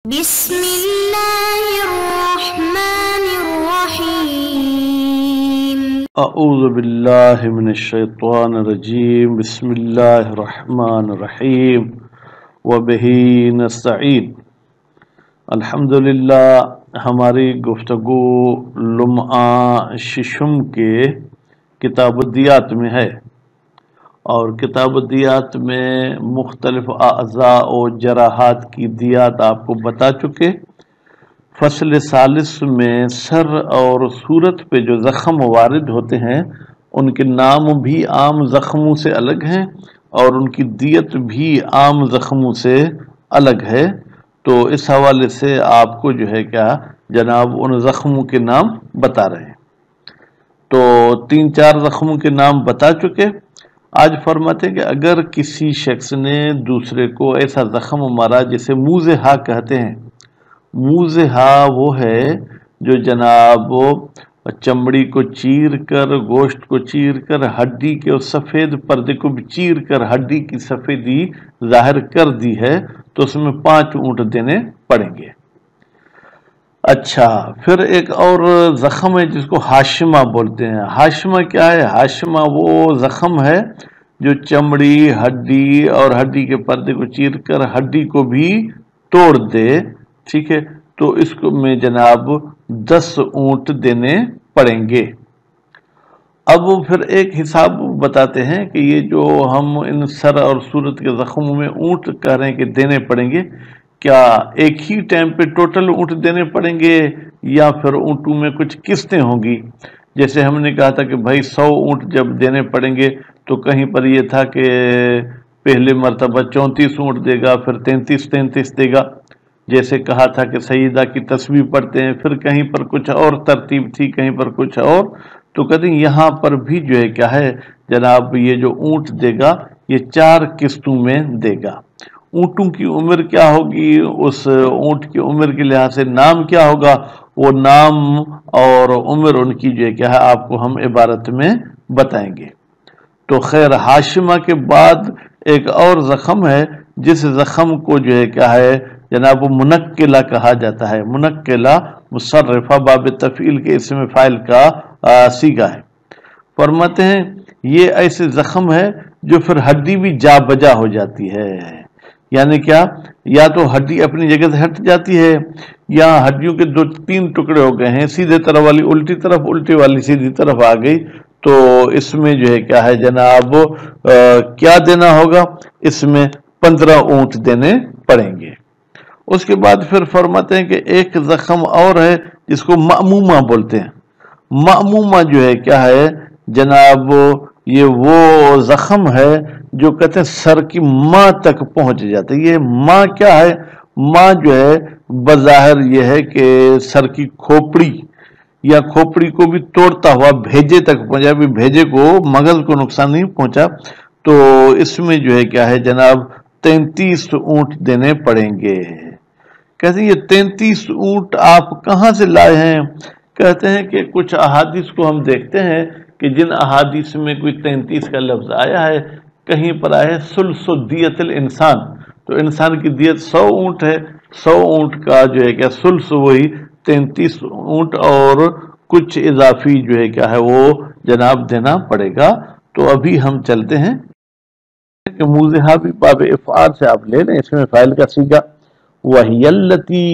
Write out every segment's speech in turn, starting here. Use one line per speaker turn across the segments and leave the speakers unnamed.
بسم اللہ الرحمن الرحیم
اعوذ باللہ من الشیطان الرجیم بسم اللہ الرحمن الرحیم وبہ نستعین۔ الحمدللہ ہماری گفتگو لمعہ ششم کے کتاب الدیات میں ہے، اور کتاب الدیات میں مختلف اعضاء و جراحات کی دیات آپ کو بتا چکے۔ فصل ثالث میں سر اور صورت پہ جو زخم وارد ہوتے ہیں ان کے نام بھی عام زخموں سے الگ ہیں اور ان کی دیت بھی عام زخموں سے الگ ہے۔ تو اس حوالے سے آپ کو جو ہے کیا جناب ان زخموں کے نام بتا رہے ہیں۔ تو 3-4 زخموں کے نام بتا چکے۔ آج فرماتے ہیں کہ اگر کسی شخص نے دوسرے کو ایسا زخم مارا جسے موز ہا کہتے ہیں۔ موز ہا وہ ہے جو جناب چمڑی کو چیر کر، گوشت کو چیر کر، ہڈی کے اس سفید پردے کو بھی چیر کر ہڈی کی سفیدی ظاہر کر دی ہے، تو اس میں 5 اونٹ دینے پڑیں گے۔ اچھا، پھر ایک اور زخم ہے جس کو ہاشمہ بولتے ہیں۔ ہاشمہ کیا ہے؟ ہاشمہ وہ زخم ہے جو چمڑی، ہڈی اور ہڈی کے پردے کو چیر کر ہڈی کو بھی توڑ دے، ٹھیک ہے؟ تو اس کو میں جناب 10 اونٹ دینے پڑیں گے۔ اب وہ پھر ایک حساب بتاتے ہیں کہ یہ جو ہم ان سر اور صورت کے زخموں میں اونٹ کہہ رہے ہیں کہ دینے پڑیں گے، کیا ایک ہی ٹائم پہ ٹوٹل اونٹ دینے پڑیں گے یا پھر اونٹوں میں کچھ قسطیں ہوں گی؟ جیسے ہم نے کہا تھا کہ بھائی 100 اونٹ جب دینے پڑیں گے تو کہیں پر یہ تھا کہ پہلے مرتبہ 34 اونٹ دے گا، پھر 33 دے گا، جیسے کہا تھا کہ سیدہ کی تسبیح پڑھتے ہیں، پھر کہیں پر کچھ اور ترتیب تھی، کہیں پر کچھ اور۔ تو کہتے ہیں یہاں پر بھی جو ہے کیا ہے جناب یہ جو اونٹ دے گا یہ 4 قسطوں میں دے گا۔ اونٹوں کی عمر کیا ہوگی، اس اونٹ کی عمر کے لحاظ سے نام کیا ہوگا، وہ نام اور عمر ان کی جو ہے کیا ہے آپ کو ہم عبارت میں بتائیں گے۔ تو خیر، ہاشمہ کے بعد ایک اور زخم ہے جس زخم کو جو ہے کیا ہے جناب منقلہ کہا جاتا ہے۔ منقلہ مصرفہ باب تفعیل کے اسم فاعل کا صیغہ ہے۔ فرماتے ہیں یہ ایسے زخم ہے جو پھر ہڈی بھی جا بجا ہو جاتی ہے، یعنی کیا، یا تو ہڈی اپنی جگہ سے ہٹ جاتی ہے یا ہڈیوں کے 2-3 ٹکڑے ہو گئے ہیں، سیدھے طرف والی الٹی طرف، الٹی والی سیدھی طرف آ گئی، تو اس میں جو ہے کیا ہے جناب کیا دینا ہوگا، اس میں 15 اونٹ دینے پڑیں گے۔ اس کے بعد پھر فرماتے ہیں کہ ایک زخم اور ہے جس کو مأمومہ بولتے ہیں۔ مأمومہ جو ہے کیا ہے جناب یہ وہ زخم ہے جو کہتے ہیں سر کی ماں تک پہنچ جاتا ہے۔ یہ ماں کیا ہے؟ ماں جو ہے بظاہر یہ ہے کہ سر کی کھوپڑی یا کھوپڑی کو بھی توڑتا ہوا بھیجے تک پہنچا، بھی بھیجے کو مغز کو نقصان نہیں پہنچا، تو اس میں جو ہے کیا ہے جناب 33 اونٹ دینے پڑیں گے۔ کہتے ہیں یہ 33 اونٹ آپ کہاں سے لائے ہیں؟ کہتے ہیں کہ کچھ احادیث کو ہم دیکھتے ہیں کہ جن احادیث میں کوئی 33 کا لفظ آیا ہے، کہیں پر آیا ہے ثلث دیت الانسان، تو انسان کی دیت 100 اونٹ ہے، 100 اونٹ کا جو ہے کیا ثلث وہی 33 اونٹ اور کچھ اضافی جو ہے کیا ہے وہ جناب دینا پڑے گا۔ تو ابھی ہم چلتے ہیں کہ موزہا بھی باب افعال سے آپ لے لیں، اس میں فاعل کا صیغہ وہی التی،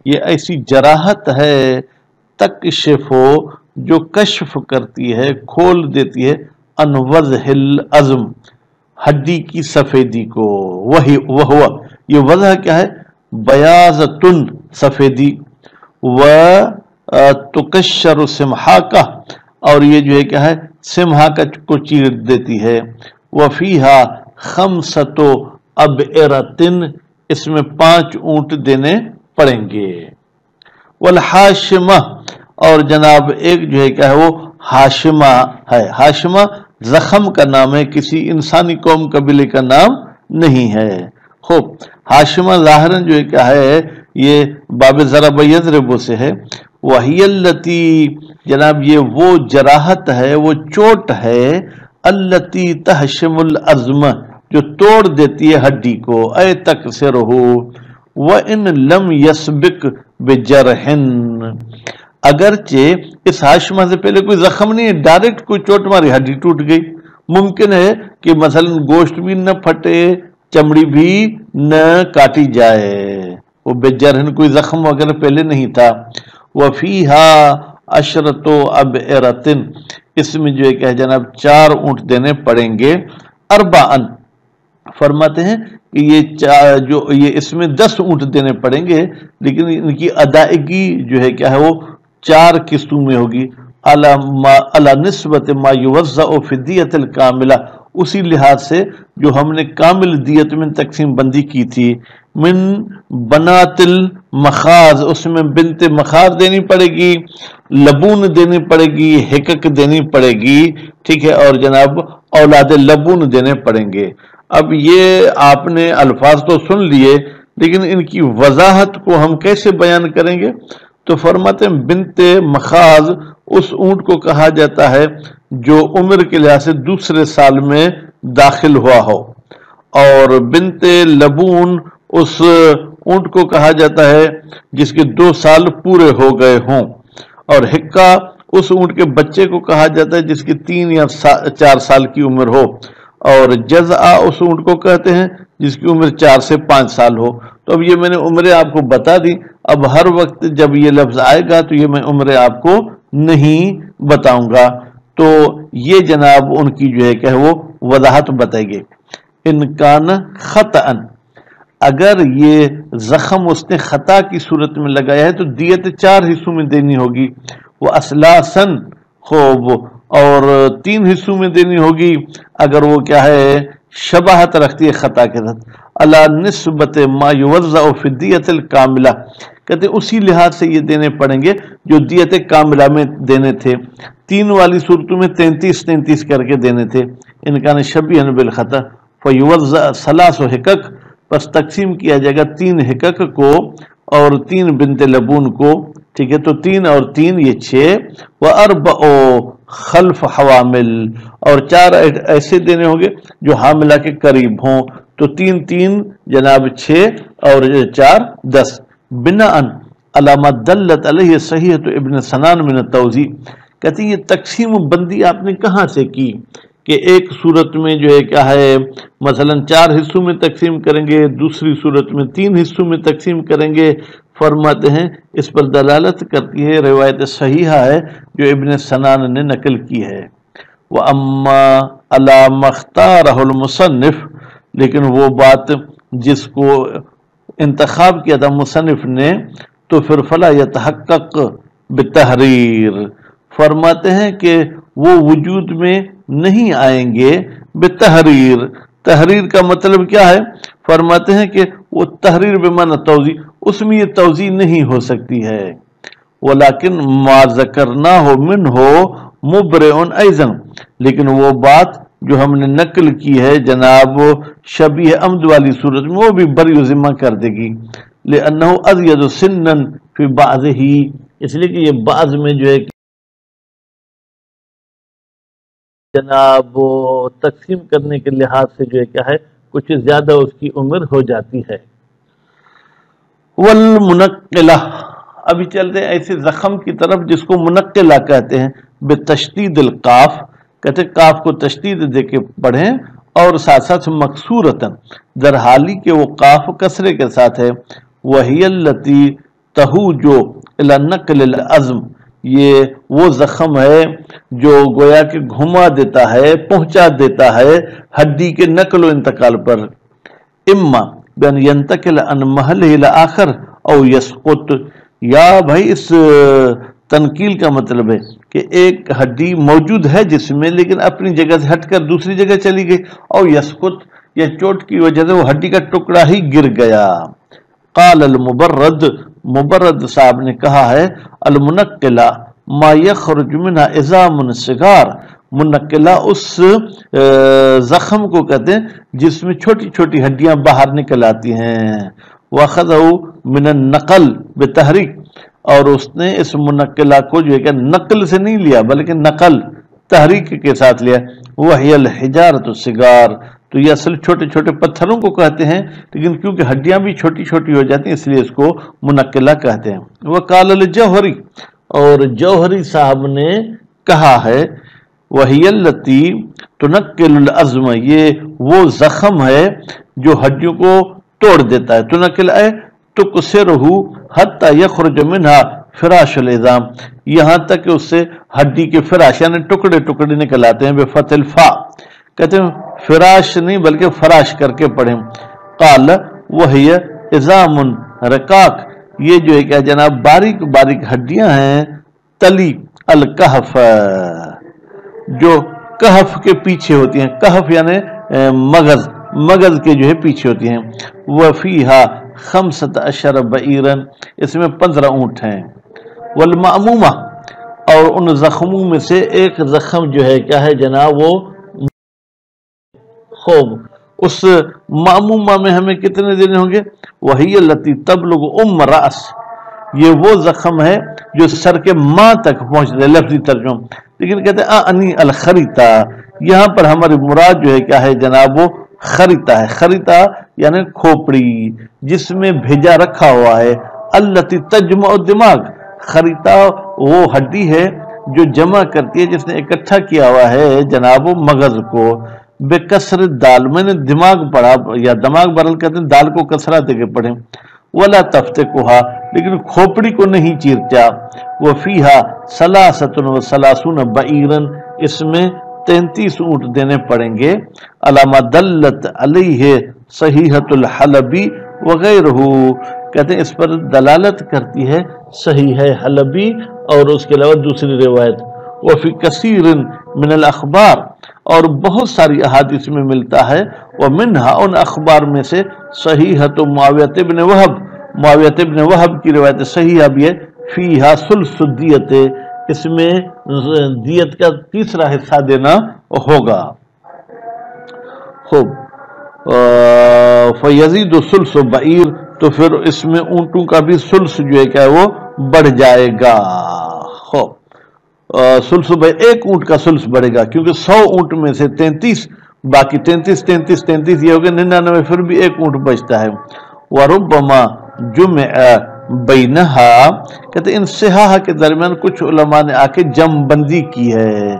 یہ ایسی جراحت ہے تکشف جو کشف کرتی ہے، کھول دیتی ہے ان وضح العظم، ہڈی کی سفیدی کو۔ وہی وہ یہ وضح کیا ہے؟ بیاضتن سفیدی، و تکشر سمحاکہ، اور یہ جو ہے کیا ہے سمحاکہ کو چیر دیتی ہے۔ وفیہا 5 ابعرتن، اس میں 5 اونٹ دینے پڑیں گے۔ والحاشمہ، اور جناب ایک جو ہے کیا ہے وہ ہاشمہ ہے۔ ہاشمہ زخم کا نام ہے، کسی انسانی قوم قبیلے کا نام نہیں ہے۔ خوب، ہاشمہ ظاہراً جو ہے کیا ہے یہ باب ضرب یضرب سے ہے۔ وہی التی، جناب یہ وہ جراحت ہے، وہ چوٹ ہے، التی تہشم العظم، جو توڑ دیتی ہے ہڈی کو، اے تکسرہ، وَإِن لَمْ يَسْبِقْ بِجَرْحٍ، اگرچہ اس ہاشمہ سے پہلے کوئی زخم نہیں ہے، ڈائریکٹ کوئی چوٹ ماری ہڈی ٹوٹ گئی، ممکن ہے کہ مثلا گوشت بھی نہ پھٹے، چمڑی بھی نہ کاٹی جائے، وہ بجرحن کوئی زخم وغیرہ پہلے نہیں تھا۔ وَفِيهَا عَشْرَةُ أَبْعِرَةٍ، اس میں جو ہے کہ جناب 4 اونٹ دینے پڑیں گے، اربعن، فرماتے ہیں کہ یہ اس میں 10 اونٹ دینے پڑیں گے، لیکن ان کی ادائیگی جو ہے کیا ہے وہ 4 قسطوں میں ہوگی، علی نسبت ما یوزع فی الدیۃ الکاملہ، اسی لحاظ سے جو ہم نے کامل دیت میں تقسیم بندی کی تھی، من بنات المخاض، اس میں بنت مخاض دینی پڑے گی، لبون دینی پڑے گی، حقق دینی پڑے گی، ٹھیک ہے، اور جناب اولاد لبون دینے پڑیں گے۔ اب یہ آپ نے الفاظ تو سن لیے، لیکن ان کی وضاحت کو ہم کیسے بیان کریں گے؟ تو فرماتے ہیں بنت مخاض اس اونٹ کو کہا جاتا ہے جو عمر کے لحاظ سے دوسرے سال میں داخل ہوا ہو، اور بنت لبون اس اونٹ کو کہا جاتا ہے جس کے 2 سال پورے ہو گئے ہوں، اور حقہ اس اونٹ کے بچے کو کہا جاتا ہے جس کی 3 یا 4 سال کی عمر ہو، اور جزعہ اس اونٹ کو کہتے ہیں جس کی عمر 4 سے 5 سال ہو۔ تو اب یہ میں نے عمریں آپ کو بتا دی، اب ہر وقت جب یہ لفظ آئے گا تو یہ میں عمریں آپ کو نہیں بتاؤں گا، تو یہ جناب ان کی جو ہے کہ وہ وضاحت بتائی گئی۔ ان کان خطأ، اگر یہ زخم اس نے خطا کی صورت میں لگایا ہے تو دیت 4 حصوں میں دینی ہوگی، وہ اسلاسن، خوب، اور 3 حصوں میں دینی ہوگی اگر وہ کیا ہے شباہت رکھتی ہے خطا کے ساتھ، علی نسبت ما یوزع فی الدیۃ الکاملہ، کہتے ہیں اسی لحاظ سے یہ دینے پڑیں گے جو دیت کاملہ میں دینے تھے، 3 والی صورتوں میں 33 کر کے دینے تھے۔ ان کان شبیہا بالخطا فیوزع 3 حقق، پس تقسیم کیا جائے گا 3 حقق کو اور 3 بنت لبون کو، ٹھیک ہے، تو 3 اور 3 یہ 6، وَأَرْبَعُ خلف حوامل، اور 4 ایسے دینے ہوں گے جو حاملہ کے قریب ہوں، تو 3 جناب 6 اور 4 10، بناءً علی ما دلت علیہ صحیحۃ ابن سنان من التوزیع، کہتے ہیں یہ تقسیم بندی آپ نے کہاں سے کی کہ ایک صورت میں جو ہے کیا ہے مثلا 4 حصوں میں تقسیم کریں گے، دوسری صورت میں 3 حصوں میں تقسیم کریں گے؟ فرماتے ہیں اس پر دلالت کرتی ہے روایت صحیحہ ہے جو ابن سنان نے نقل کی ہے۔ وَأَمَّا عَلَى مَا اخْتَارَهُ الْمُصَنِّفُ، لیکن وہ بات جس کو انتخاب کیا تھا مصنف نے تو پھر فَلَا يَتَحَقَّقُ بِالتَّحْرِيرِ، فرماتے ہیں کہ وہ وجود میں نہیں آئیں گے بتحریر، تحریر کا مطلب کیا ہے؟ فرماتے ہیں کہ وہ تحریر بمعنی توضیح، اس میں یہ توضیح نہیں ہو سکتی ہے، ولیکن ما ذکرناہ منہ مبرئ ایضا، لیکن وہ بات جو ہم نے نقل کی ہے جناب شبیہ عمد والی صورت میں وہ بھی بری ذمہ کر دے گی، لأنہ ازید سنا فی بعضہ، اس لیے کہ یہ بعض میں جو ہے جناب تقسیم کرنے کے لحاظ سے جو ہے کیا ہے کچھ زیادہ اس کی عمر ہو جاتی ہے۔ والمنقلہ، ابھی چلتے ہیں ایسے زخم کی طرف جس کو منقلہ کہتے ہیں، بتشدید القاف، کہتے ہیں کاف کو تشدید دے کے پڑھیں اور ساتھ ساتھ مکسورتاً، در حالی کہ وہ کاف کسرے کے ساتھ ہے، وہی التی تہوج الی نقل العظم، یہ وہ زخم ہے جو گویا کہ گھما دیتا ہے، پہنچا دیتا ہے ہڈی کے نقل و انتقال پر، اما بین ینتقل عن محلہ الی آخر او یسقط، یا بھائی اس تنقیل کا مطلب ہے کہ ایک ہڈی موجود ہے جسم میں لیکن اپنی جگہ سے ہٹ کر دوسری جگہ چلی گئی، او یسقط، یا چوٹ کی وجہ سے وہ ہڈی کا ٹکڑا ہی گر گیا۔ قال المبرد، مبرد صاحب نے کہا ہے، المنقلہ ما یخرج منہا عظام صغار، منقلہ اس زخم کو کہتے ہیں جس میں چھوٹی چھوٹی ہڈیاں باہر نکل آتی ہیں، وَأَخَذَهُ مِنَ النَّقَلِ بِتَحْرِيك، اور اس نے اس منقلہ کو جو ہے کہ نقل سے نہیں لیا بلکہ نقل تحریک کے ساتھ لیا، وَهِيَ الْحِجَارَةُ الصِّغَارُ، تو یہ اصل چھوٹے چھوٹے پتھروں کو کہتے ہیں، لیکن کیونکہ ہڈیاں بھی چھوٹی چھوٹی ہو جاتی ہیں اس لیے اس کو منقلہ کہتے ہیں۔ وقال الجوہری، اور جوہری صاحب نے کہا ہے، وہی التی تنقل العظم، یہ وہ زخم ہے جو ہڈیوں کو توڑ دیتا ہے، تنقل اے تکسرہ حتی یخرج منہا فراش العظام، یہاں تک کہ اس سے ہڈی کے فراش یعنی ٹکڑے ٹکڑے نکل آتے ہیں، بفتح الفاء، کہتے ہیں فراش نہیں بلکہ فراش کر کے پڑھیں۔ قال وہی عظام رقاق، یہ جو ہے کیا جناب باریک باریک ہڈیاں ہیں، تلی الکہف، جو کہف کے پیچھے ہوتی ہیں، کہف یعنی مغز، مغز کے جو ہے پیچھے ہوتی ہیں۔ وفیہا 15 بعیرن، اس میں 15 اونٹ ہیں۔ والمعمومہ، اور ان زخموں میں سے ایک زخم جو ہے کیا ہے جناب وہ خوب، اس معمومہ میں ہمیں کتنے دینے ہوں گے؟ وہی التی تبلغ رأس، یہ وہ زخم ہے جو سر کے ماں تک پہنچتا ہے، لفظی ترجمہ، لیکن کہتے ہیں انی الخریطہ، یہاں پر ہماری مراد جو ہے کیا ہے جناب وہ خریطہ ہے، خریطہ یعنی کھوپڑی جس میں بھیجا رکھا ہوا ہے، التی تجمع الدماغ، خریطہ وہ ہڈی ہے جو جمع کرتی ہے، جس نے اکٹھا کیا ہوا ہے جناب مغز کو، بے کسر دال، میں نے دماغ پڑھا یا دماغ برل کہتے ہیں، دال کو کسرہ دے کے پڑھیں، ولا تفتقھا، لیکن کھوپڑی کو نہیں چیرتا، وفیہا 33 بعیرن، اس میں 33 اونٹ دینے پڑیں گے، علامہ دلت علیہ صحیحۃ الحلبی وغیرہ، کہتے ہیں اس پر دلالت کرتی ہے صحیح حلبی اور اس کے علاوہ دوسری روایت، وفی کثیر من الاخبار، اور بہت ساری احادیث میں ملتا ہے، ومنہا، ان اخبار میں سے صحیحۃ معاویہ ابن وہب، معاویہ ابن وہب کی روایت صحیحہ بھی ہے، فیہا ثلث الدیت، اس میں دیت کا تیسرا حصہ دینا ہوگا۔ خوب، فیزید ثلث بعیر، تو پھر اس میں اونٹوں کا بھی ثلث جو ہے کیا وہ بڑھ جائے گا۔ خوب، ثلث بعیر، ایک اونٹ کا ثلث بڑھے گا، کیونکہ 100 اونٹ میں سے 33، باقی 33 یہ ہوگا 99، پھر بھی ایک اونٹ بچتا ہے۔ وربما جمع بینہا، کہتے ان صحاح کے درمیان کچھ علماء نے آ کے جم بندی کی ہے،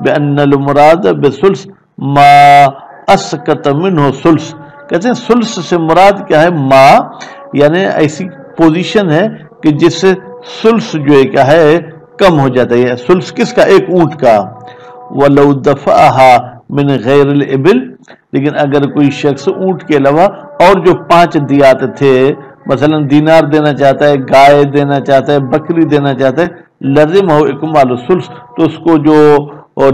بأن المراد بثلث ما اسقط منہ ثلث، کہتے ہیں ثلث سے مراد کیا ہے؟ ما یعنی ایسی پوزیشن ہے کہ جس سے ثلث جو ہے کیا ہے کم ہو جاتا ہے، ثلث کس کا؟ ایک اونٹ کا۔ وَلَوْ دَفَعَهَا مِنْ غَيْرِ الْإِبِلِ، لیکن اگر کوئی شخص اونٹ کے علاوہ اور جو 5 دیات تھے، مثلا دینار دینا چاہتا ہے، گائے دینا چاہتا ہے، بکری دینا چاہتا ہے، لَزِمَهُ إِكْمَالُ الثُّلُث، تو اس کو جو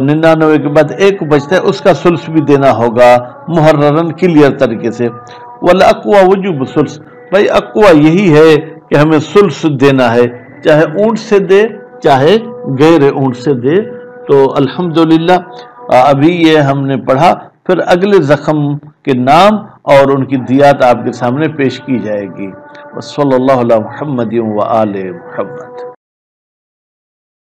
99 کے بعد ایک بچتا ہے اس کا ثلث بھی دینا ہوگا محررن کلیئر طریقے سے۔ وَالْأَقْوَى وُجُوبُ الثُّلُث، بھائی اقوی یہی ہے کہ ہمیں ثلث دینا ہے، چاہے اونٹ سے دے چاہے غیر اونٹ سے دے۔ تو الحمدللہ ابھی یہ ہم نے پڑھا، پھر اگلے زخم کے نام اور ان کی دیات آپ کے سامنے پیش کی جائے گی۔ وصلی اللہ علی محمد و آل محمد۔